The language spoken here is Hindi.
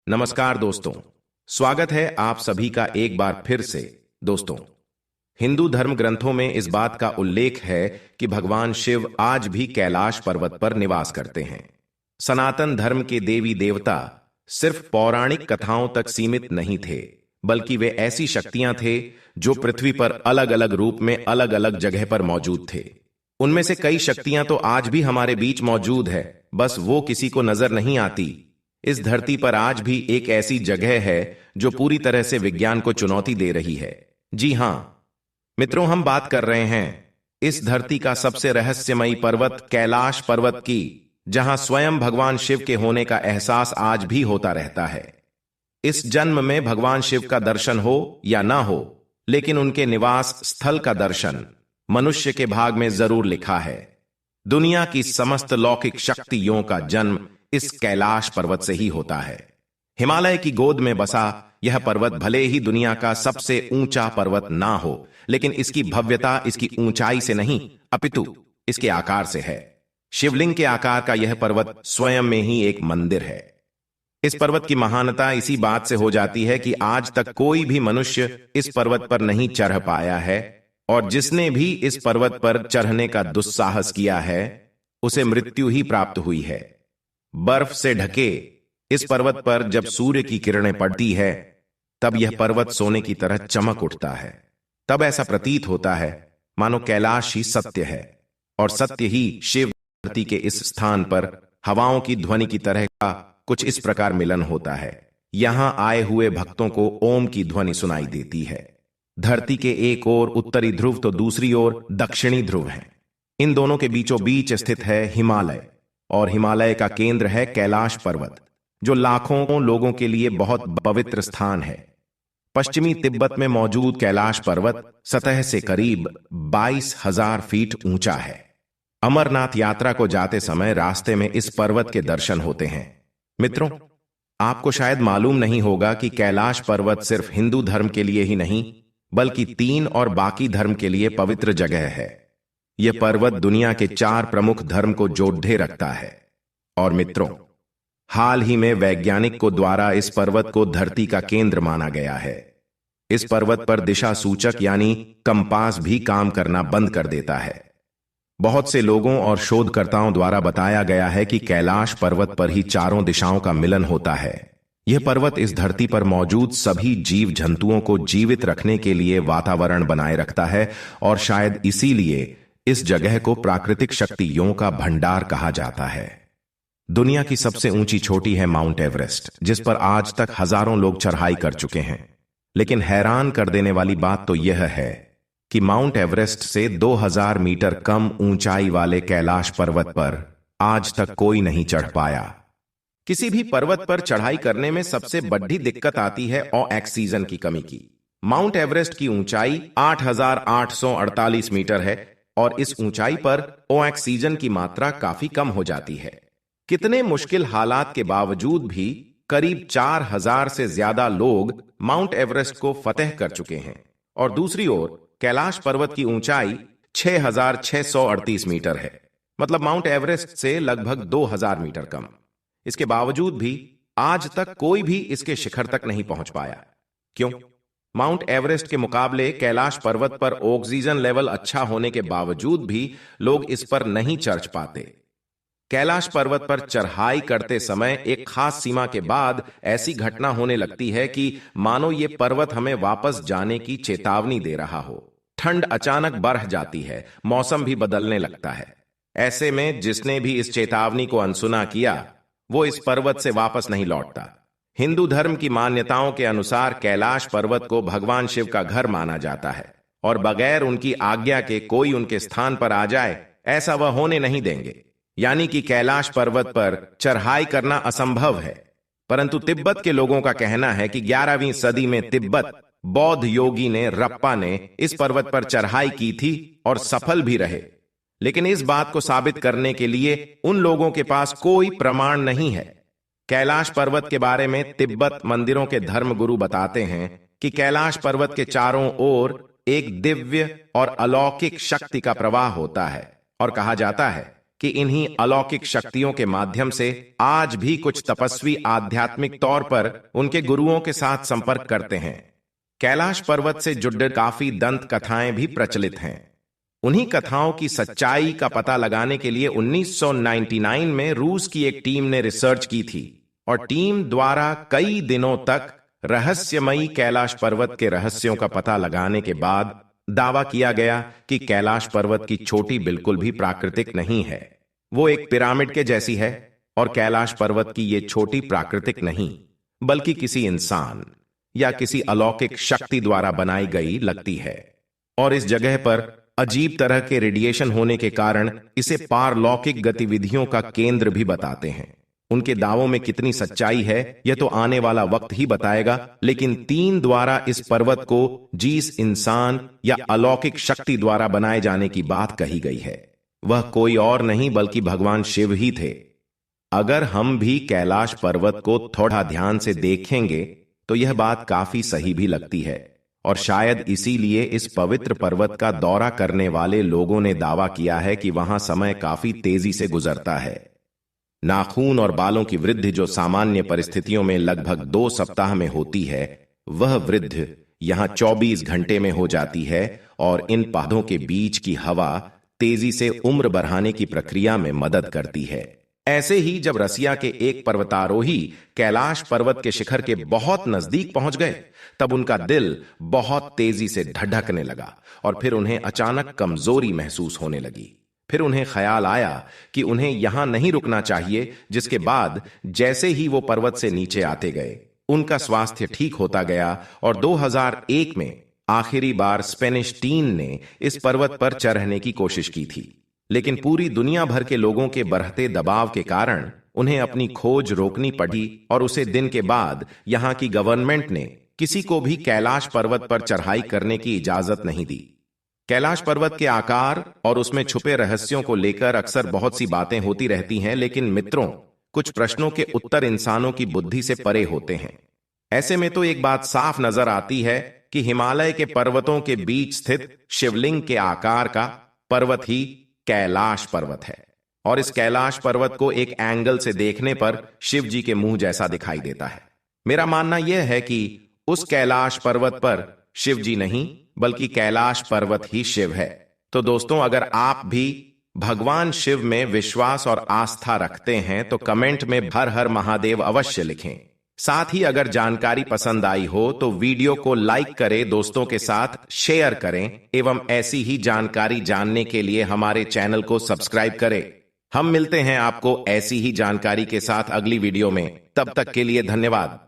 नमस्कार दोस्तों। स्वागत है आप सभी का एक बार फिर से। दोस्तों, हिंदू धर्म ग्रंथों में इस बात का उल्लेख है कि भगवान शिव आज भी कैलाश पर्वत पर निवास करते हैं। सनातन धर्म के देवी देवता सिर्फ पौराणिक कथाओं तक सीमित नहीं थे, बल्कि वे ऐसी शक्तियां थे जो पृथ्वी पर अलग अलग रूप में अलग अलग जगह पर मौजूद थे। उनमें से कई शक्तियां तो आज भी हमारे बीच मौजूद है, बस वो किसी को नजर नहीं आती। इस धरती पर आज भी एक ऐसी जगह है जो पूरी तरह से विज्ञान को चुनौती दे रही है। जी हां मित्रों, हम बात कर रहे हैं इस धरती का सबसे रहस्यमयी पर्वत कैलाश पर्वत की, जहां स्वयं भगवान शिव के होने का एहसास आज भी होता रहता है। इस जन्म में भगवान शिव का दर्शन हो या ना हो, लेकिन उनके निवास स्थल का दर्शन मनुष्य के भाग में जरूर लिखा है। दुनिया की समस्त लौकिक शक्तियों का जन्म इस कैलाश पर्वत से ही होता है। हिमालय की गोद में बसा यह पर्वत भले ही दुनिया का सबसे ऊंचा पर्वत ना हो, लेकिन इसकी भव्यता इसकी ऊंचाई से नहीं अपितु इसके आकार से है। शिवलिंग के आकार का यह पर्वत स्वयं में ही एक मंदिर है। इस पर्वत की महानता इसी बात से हो जाती है कि आज तक कोई भी मनुष्य इस पर्वत पर नहीं चढ़ पाया है, और जिसने भी इस पर्वत पर चढ़ने का दुस्साहस किया है उसे मृत्यु ही प्राप्त हुई है। बर्फ से ढके इस पर्वत पर जब सूर्य की किरणें पड़ती है, तब यह पर्वत सोने की तरह चमक उठता है। तब ऐसा प्रतीत होता है मानो कैलाश ही सत्य है, और सत्य ही शिव धरती के इस स्थान पर हवाओं की ध्वनि की तरह का कुछ इस प्रकार मिलन होता है। यहां आए हुए भक्तों को ओम की ध्वनि सुनाई देती है। धरती के एक ओर उत्तरी ध्रुव तो दूसरी ओर दक्षिणी ध्रुव है। इन दोनों के बीचों बीच स्थित है हिमालय, और हिमालय का केंद्र है कैलाश पर्वत, जो लाखों लोगों के लिए बहुत पवित्र स्थान है। पश्चिमी तिब्बत में मौजूद कैलाश पर्वत सतह से करीब 22,000 फीट ऊंचा है। अमरनाथ यात्रा को जाते समय रास्ते में इस पर्वत के दर्शन होते हैं। मित्रों, आपको शायद मालूम नहीं होगा कि कैलाश पर्वत सिर्फ हिंदू धर्म के लिए ही नहीं, बल्कि 3 और बाकी धर्म के लिए पवित्र जगह है। यह पर्वत दुनिया के 4 प्रमुख धर्म को जोड़े रखता है। और मित्रों, हाल ही में वैज्ञानिकों द्वारा इस पर्वत को धरती का केंद्र माना गया है। इस पर्वत पर दिशा सूचक यानी कंपास भी काम करना बंद कर देता है। बहुत से लोगों और शोधकर्ताओं द्वारा बताया गया है कि कैलाश पर्वत पर ही चारों दिशाओं का मिलन होता है। यह पर्वत इस धरती पर मौजूद सभी जीव जंतुओं को जीवित रखने के लिए वातावरण बनाए रखता है, और शायद इसीलिए इस जगह को प्राकृतिक शक्तियों का भंडार कहा जाता है। दुनिया की सबसे ऊंची चोटी है माउंट एवरेस्ट, जिस पर आज तक हजारों लोग चढ़ाई कर चुके हैं। लेकिन हैरान कर देने वाली बात तो यह है कि माउंट एवरेस्ट से 2000 मीटर कम ऊंचाई वाले कैलाश पर्वत पर आज तक कोई नहीं चढ़ पाया। किसी भी पर्वत पर चढ़ाई करने में सबसे बड़ी दिक्कत आती है ऑक्सीजन की कमी की। माउंट एवरेस्ट की ऊंचाई 8,848 मीटर है, और इस ऊंचाई पर ऑक्सीजन की मात्रा काफी कम हो जाती है। कितने मुश्किल हालात के बावजूद भी करीब 4,000 से ज्यादा लोग माउंट एवरेस्ट को फतेह कर चुके हैं, और दूसरी ओर कैलाश पर्वत की ऊंचाई 6,638 मीटर है, मतलब माउंट एवरेस्ट से लगभग 2,000 मीटर कम। इसके बावजूद भी आज तक कोई भी इसके शिखर तक नहीं पहुंच पाया। क्यों? माउंट एवरेस्ट के मुकाबले कैलाश पर्वत पर ऑक्सीजन लेवल अच्छा होने के बावजूद भी लोग इस पर नहीं चढ़ पाते। कैलाश पर्वत पर चढ़ाई करते समय एक खास सीमा के बाद ऐसी घटना होने लगती है कि मानो ये पर्वत हमें वापस जाने की चेतावनी दे रहा हो। ठंड अचानक बढ़ जाती है, मौसम भी बदलने लगता है। ऐसे में जिसने भी इस चेतावनी को अनसुना किया वो इस पर्वत से वापस नहीं लौटता। हिंदू धर्म की मान्यताओं के अनुसार कैलाश पर्वत को भगवान शिव का घर माना जाता है, और बगैर उनकी आज्ञा के कोई उनके स्थान पर आ जाए ऐसा वह होने नहीं देंगे। यानी कि कैलाश पर्वत पर चढ़ाई करना असंभव है। परंतु तिब्बत के लोगों का कहना है कि 11वीं सदी में तिब्बत बौद्ध योगी ने रप्पा ने इस पर्वत पर चढ़ाई की थी और सफल भी रहे। लेकिन इस बात को साबित करने के लिए उन लोगों के पास कोई प्रमाण नहीं है। कैलाश पर्वत के बारे में तिब्बत मंदिरों के धर्मगुरु बताते हैं कि कैलाश पर्वत के चारों ओर एक दिव्य और अलौकिक शक्ति का प्रवाह होता है, और कहा जाता है कि इन्हीं अलौकिक शक्तियों के माध्यम से आज भी कुछ तपस्वी आध्यात्मिक तौर पर उनके गुरुओं के साथ संपर्क करते हैं। कैलाश पर्वत से जुड़े काफी दंत कथाएं भी प्रचलित हैं। उन्हीं कथाओं की सच्चाई का पता लगाने के लिए 1999 में रूस की एक टीम ने रिसर्च की थी और टीम द्वारा कई दिनों तक रहस्यमयी कैलाश पर्वत के रहस्यों का पता लगाने के बाद दावा किया गया कि कैलाश पर्वत की चोटी बिल्कुल भी प्राकृतिक नहीं है। वो एक पिरामिड के जैसी है और कैलाश पर्वत की ये चोटी प्राकृतिक नहीं बल्कि किसी इंसान या किसी अलौकिक शक्ति द्वारा बनाई गई लगती है। और इस जगह पर अजीब तरह के रेडिएशन होने के कारण इसे पारलौकिक गतिविधियों का केंद्र भी बताते हैं। उनके दावों में कितनी सच्चाई है यह तो आने वाला वक्त ही बताएगा, लेकिन तीन द्वारा इस पर्वत को जिस इंसान या अलौकिक शक्ति द्वारा बनाए जाने की बात कही गई है वह कोई और नहीं बल्कि भगवान शिव ही थे। अगर हम भी कैलाश पर्वत को थोड़ा ध्यान से देखेंगे तो यह बात काफी सही भी लगती है और शायद इसीलिए इस पवित्र पर्वत का दौरा करने वाले लोगों ने दावा किया है कि वहां समय काफी तेजी से गुजरता है। नाखून और बालों की वृद्धि जो सामान्य परिस्थितियों में लगभग 2 सप्ताह में होती है वह वृद्धि यहां 24 घंटे में हो जाती है और इन पौधों के बीच की हवा तेजी से उम्र बढ़ाने की प्रक्रिया में मदद करती है। ऐसे ही जब रसिया के एक पर्वतारोही कैलाश पर्वत के शिखर के बहुत नजदीक पहुंच गए तब उनका दिल बहुत तेजी से धड़कने लगा और फिर उन्हें अचानक कमजोरी महसूस होने लगी। फिर उन्हें ख्याल आया कि उन्हें यहां नहीं रुकना चाहिए, जिसके बाद जैसे ही वो पर्वत से नीचे आते गए उनका स्वास्थ्य ठीक होता गया और 2001 में आखिरी बार स्पेनिश टीम ने इस पर्वत पर चढ़ने की कोशिश की थी, लेकिन पूरी दुनिया भर के लोगों के बढ़ते दबाव के कारण उन्हें अपनी खोज रोकनी पड़ी और उसे दिन के बाद यहां की गवर्नमेंट ने किसी को भी कैलाश पर्वत पर चढ़ाई करने की इजाजत नहीं दी। कैलाश पर्वत के आकार और उसमें छुपे रहस्यों को लेकर अक्सर बहुत सी बातें होती रहती हैं, लेकिन मित्रों कुछ प्रश्नों के उत्तर इंसानों की बुद्धि से परे होते हैं। ऐसे में तो एक बात साफ नजर आती है कि हिमालय के पर्वतों के बीच स्थित शिवलिंग के आकार का पर्वत ही कैलाश पर्वत है और इस कैलाश पर्वत को एक एंगल से देखने पर शिव जी के मुंह जैसा दिखाई देता है। मेरा मानना यह है कि उस कैलाश पर्वत पर शिव जी नहीं बल्कि कैलाश पर्वत ही शिव है। तो दोस्तों, अगर आप भी भगवान शिव में विश्वास और आस्था रखते हैं तो कमेंट में हर हर महादेव अवश्य लिखें। साथ ही अगर जानकारी पसंद आई हो तो वीडियो को लाइक करें, दोस्तों के साथ शेयर करें एवं ऐसी ही जानकारी जानने के लिए हमारे चैनल को सब्सक्राइब करें। हम मिलते हैं आपको ऐसी ही जानकारी के साथ अगली वीडियो में। तब तक के लिए धन्यवाद।